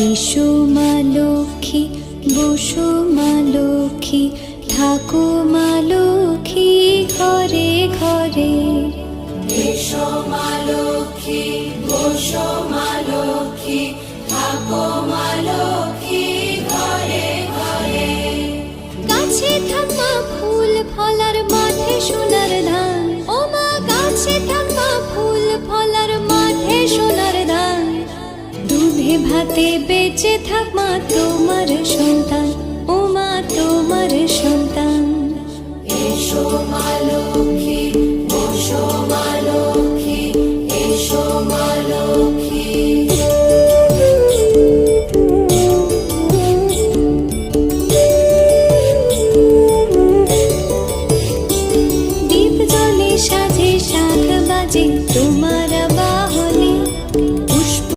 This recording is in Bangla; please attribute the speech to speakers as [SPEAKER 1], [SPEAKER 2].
[SPEAKER 1] এসো মা লক্ষ্মী, বসো মা লক্ষ্মী, থাকো মা লক্ষ্মী ঘরে ঘরে।
[SPEAKER 2] এসো মা লক্ষ্মী, বসো মা লক্ষ্মী, থাকো মা লক্ষ্মী ঘরে ঘরে।
[SPEAKER 1] গাছে থাক মা ফুল ফলার, মাঠে সোনার ধান। ও মা গাছে থাক মা ফুল ফলার, মাঠে সোনার ধান। দুধে ভাতে বেঁচে থাক মা তোমার সন্তান, ও মা তোমার সন্তান।
[SPEAKER 2] এসো মা লক্ষ্মী, বসো মা লক্ষ্মী,